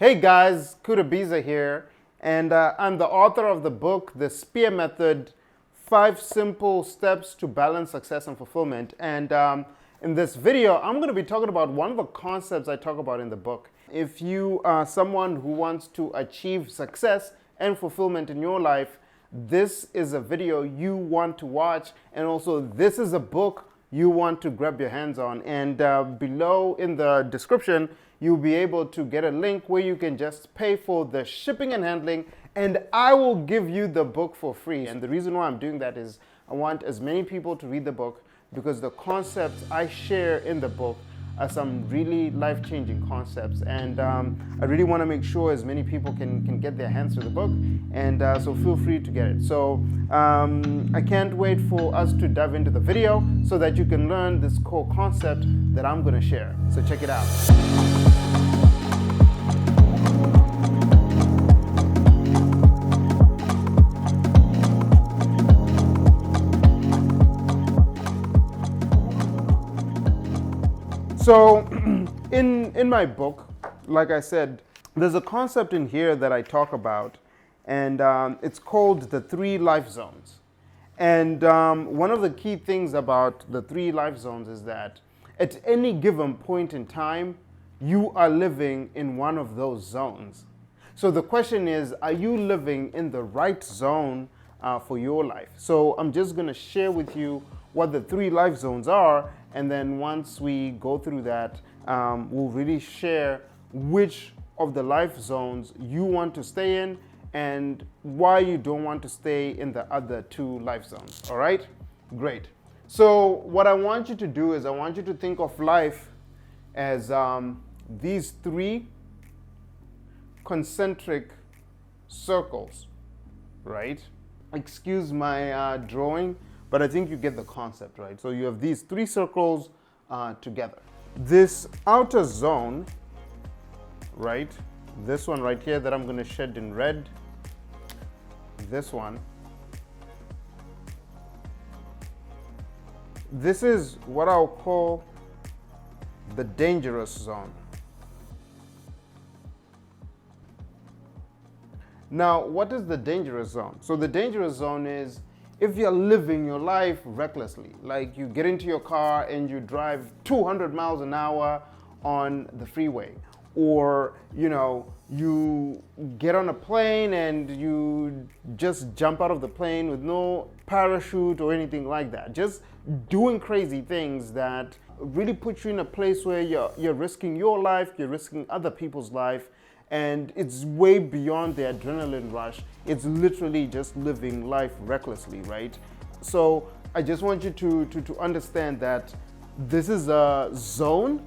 Hey guys, Kuda Biza here, and I'm the author of the book, The Spear Method, 5 Simple Steps to Balance Success and Fulfillment. And in this video, I'm going to be talking about one of the concepts I talk about in the book. If you are someone who wants to achieve success and fulfillment in your life, this is a video you want to watch, and also this is a book you want to grab your hands on. And below in the description, you'll be able to get a link where you can just pay for the shipping and handling, and I will give you the book for free. And the reason why I'm doing that is I want as many people to read the book, because the concepts I share in the book are some really life-changing concepts, and I really want to make sure as many people can get their hands to the book, and so feel free to get it. So I can't wait for us to dive into the video so that you can learn this core concept that I'm going to share. So check it out. So in my book, like I said, there's a concept in here that I talk about, and it's called the 3 life zones. And one of the key things about the 3 life zones is that at any given point in time, you are living in one of those zones. So the question is, are you living in the right zone for your life? So I'm just going to share with you what the 3 life zones are, and then once we go through that, we'll really share which of the life zones you want to stay in and why you don't want to stay in the other 2 life zones. All right? Great. So what I want you to do is I want you to think of life as these 3 concentric circles, right? Excuse my drawing, but I think you get the concept, right? So you have these 3 circles together. This outer zone, right? This one right here that I'm going to shed in red. This one. This is what I'll call the dangerous zone. Now, what is the dangerous zone? So the dangerous zone is if you're living your life recklessly, like you get into your car and you drive 200 miles an hour on the freeway, or you get on a plane and you just jump out of the plane with no parachute or anything like that, just doing crazy things that really put you in a place where you're risking your life, you're risking other people's life, and it's way beyond the adrenaline rush. It's literally just living life recklessly, right? So I just want you to understand that this is a zone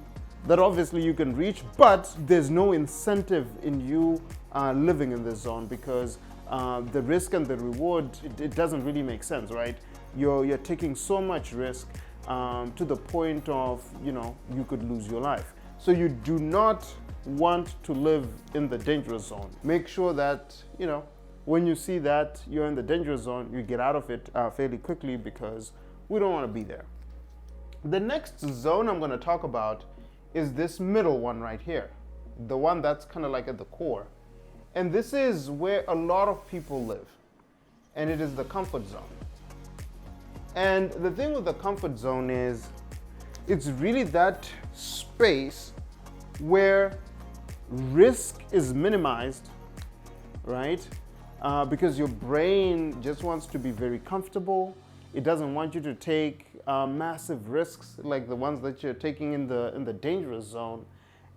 that obviously you can reach, but there's no incentive in you living in this zone, because the risk and the reward, it doesn't really make sense, right? You're taking so much risk to the point of, you could lose your life. So you do not want to live in the dangerous zone. Make sure that, when you see that you're in the dangerous zone, you get out of it fairly quickly, because we don't want to be there. The next zone I'm going to talk about is this middle one right here, the one that's kind of like at the core. And this is where a lot of people live, and it is the comfort zone. And the thing with the comfort zone is it's really that space where risk is minimized, right? Because your brain just wants to be very comfortable. It doesn't want you to take massive risks like the ones that you're taking in the dangerous zone,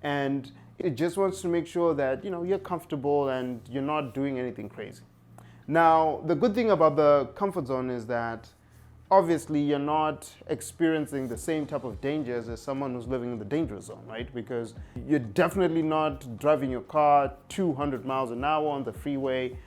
and it just wants to make sure that you're comfortable and you're not doing anything crazy. Now, the good thing about the comfort zone is that obviously you're not experiencing the same type of dangers as someone who's living in the dangerous zone, right? Because you're definitely not driving your car 200 miles an hour on the freeway,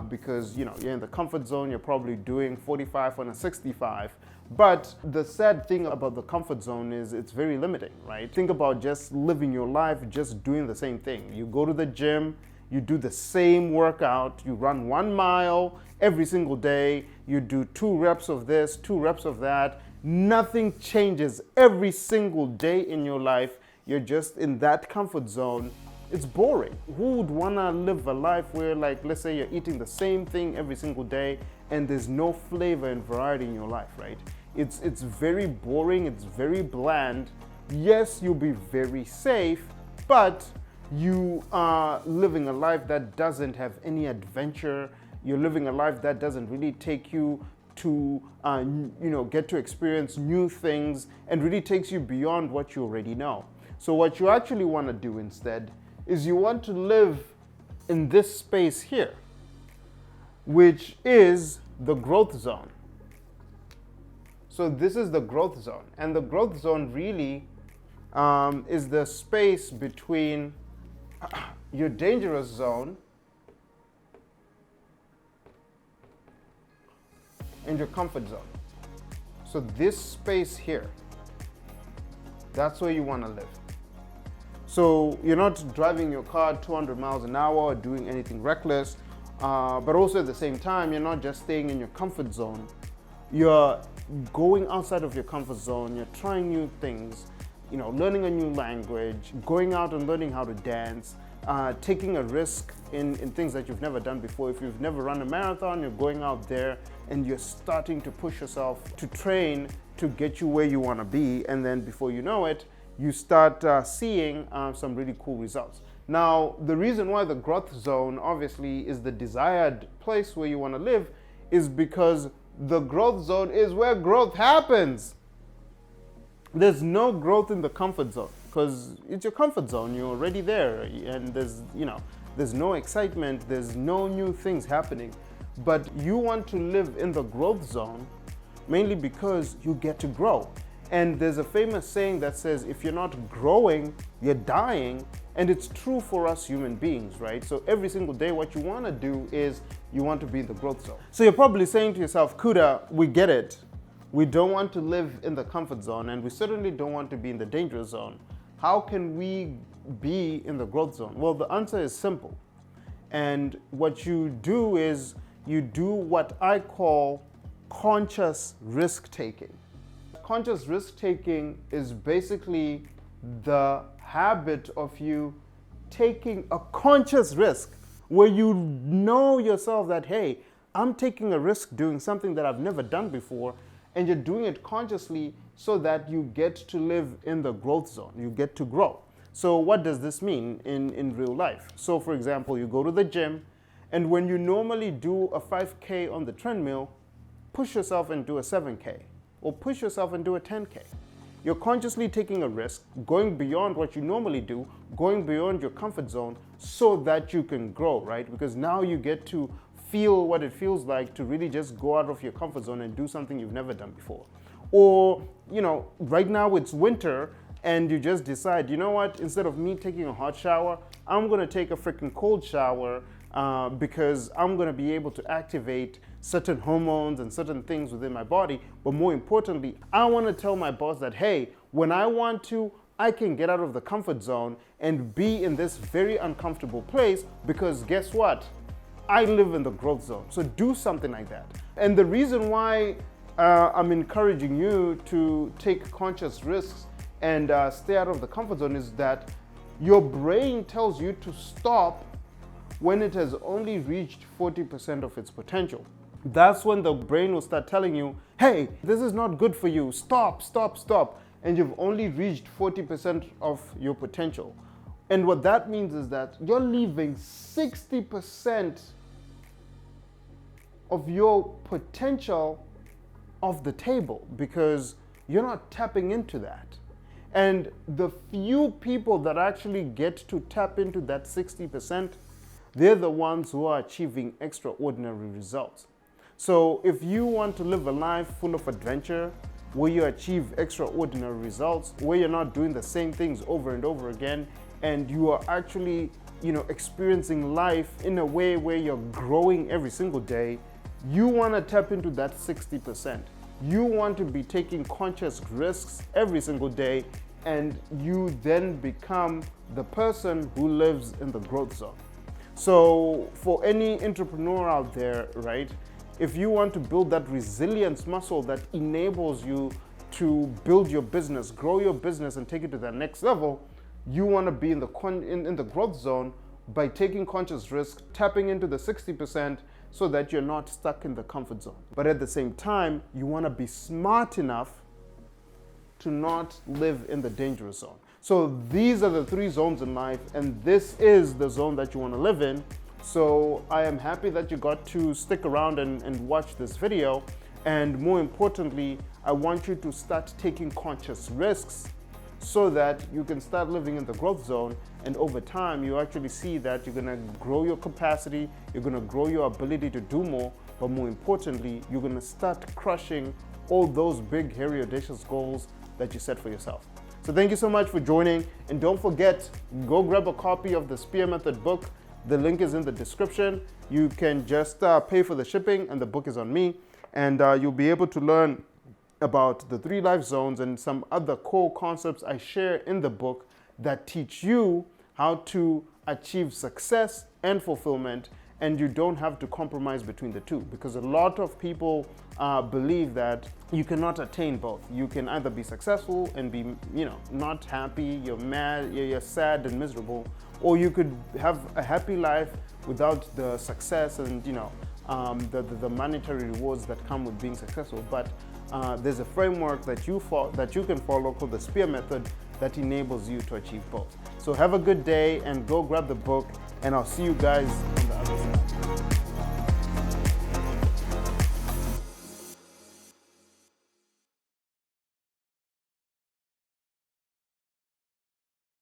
because you're in the comfort zone. You're probably doing 45 on a 65. But the sad thing about the comfort zone is it's very limiting, right? Think about just living your life, just doing the same thing. You go to the gym, you do the same workout, you run 1 mile every single day, you do 2 reps of this, 2 reps of that. Nothing changes every single day in your life. You're just in that comfort zone it's boring. Who would want to live a life where, like, let's say you're eating the same thing every single day and there's no flavor and variety in your life, right? It's very boring, it's very bland. Yes, you'll be very safe, but you are living a life that doesn't have any adventure. You're living a life that doesn't really take you to get to experience new things and really takes you beyond what you already know. So what you actually want to do instead is you want to live in this space here, which is the growth zone. So this is the growth zone, and the growth zone really is the space between your dangerous zone and your comfort zone. So this space here, that's where you want to live. So you're not driving your car 200 miles an hour or doing anything reckless, but also at the same time, you're not just staying in your comfort zone. You're going outside of your comfort zone, you're trying new things, learning a new language, going out and learning how to dance, taking a risk in things that you've never done before. If you've never run a marathon, you're going out there and you're starting to push yourself to train to get you where you want to be. And then before you know it, you start seeing some really cool results. Now, the reason why the growth zone obviously is the desired place where you want to live is because the growth zone is where growth happens. There's no growth in the comfort zone because it's your comfort zone. You're already there, and there's no excitement. There's no new things happening. But you want to live in the growth zone mainly because you get to grow. And there's a famous saying that says, if you're not growing, you're dying. And it's true for us human beings, right? So every single day, what you want to do is you want to be in the growth zone. So you're probably saying to yourself, Kuda, we get it. We don't want to live in the comfort zone, and we certainly don't want to be in the dangerous zone. How can we be in the growth zone? Well, the answer is simple. And what you do is you do what I call conscious risk taking. Conscious risk taking is basically the habit of you taking a conscious risk where you know yourself that, hey, I'm taking a risk doing something that I've never done before, and you're doing it consciously so that you get to live in the growth zone. You get to grow. So what does this mean in real life? So for example, you go to the gym, and when you normally do a 5K on the treadmill, push yourself and do a 7K, or push yourself and do a 10K. You're consciously taking a risk, going beyond what you normally do, going beyond your comfort zone so that you can grow, right? Because now you get to feel what it feels like to really just go out of your comfort zone and do something you've never done before. Or, right now it's winter and you just decide, you know what, instead of me taking a hot shower, I'm gonna take a freaking cold shower because I'm gonna be able to activate certain hormones and certain things within my body. But more importantly, I wanna tell my boss that, hey, when I want to, I can get out of the comfort zone and be in this very uncomfortable place because guess what? I live in the growth zone. So do something like that. And the reason why I'm encouraging you to take conscious risks and stay out of the comfort zone is that your brain tells you to stop when it has only reached 40% of its potential. That's when the brain will start telling you, hey, this is not good for you. Stop, stop, stop. And you've only reached 40% of your potential. And what that means is that you're leaving 60% of your potential off the table because you're not tapping into that. And the few people that actually get to tap into that 60%, they're the ones who are achieving extraordinary results. So if you want to live a life full of adventure, where you achieve extraordinary results, where you're not doing the same things over and over again, and you are actually, experiencing life in a way where you're growing every single day, you want to tap into that 60%. You want to be taking conscious risks every single day, and you then become the person who lives in the growth zone. So for any entrepreneur out there, right, if you want to build that resilience muscle that enables you to build your business, grow your business, and take it to the next level, You want to be in the growth zone by taking conscious risk, tapping into the 60% so that you're not stuck in the comfort zone. But at the same time, you want to be smart enough to not live in the dangerous zone. So these are the 3 zones in life, and this is the zone that you want to live in. So I am happy that you got to stick around and watch this video. And more importantly, I want you to start taking conscious risks so that you can start living in the growth zone. And over time, you actually see that you're gonna grow your capacity, you're gonna grow your ability to do more, but more importantly, you're gonna start crushing all those big, hairy, audacious goals that you set for yourself. So thank you so much for joining. And don't forget, go grab a copy of the Spear Method book. The link is in the description. You can just pay for the shipping, and the book is on me. And you'll be able to learn about the 3 life zones and some other core concepts I share in the book that teach you how to achieve success and fulfillment, and you don't have to compromise between the two, because a lot of people believe that you cannot attain both. You can either be successful and be, not happy, you're mad, you're sad and miserable, or you could have a happy life without the success and the monetary rewards that come with being successful. But there's a framework that you can follow called the Spear Method that enables you to achieve both. So have a good day and go grab the book, and I'll see you guys on the other side.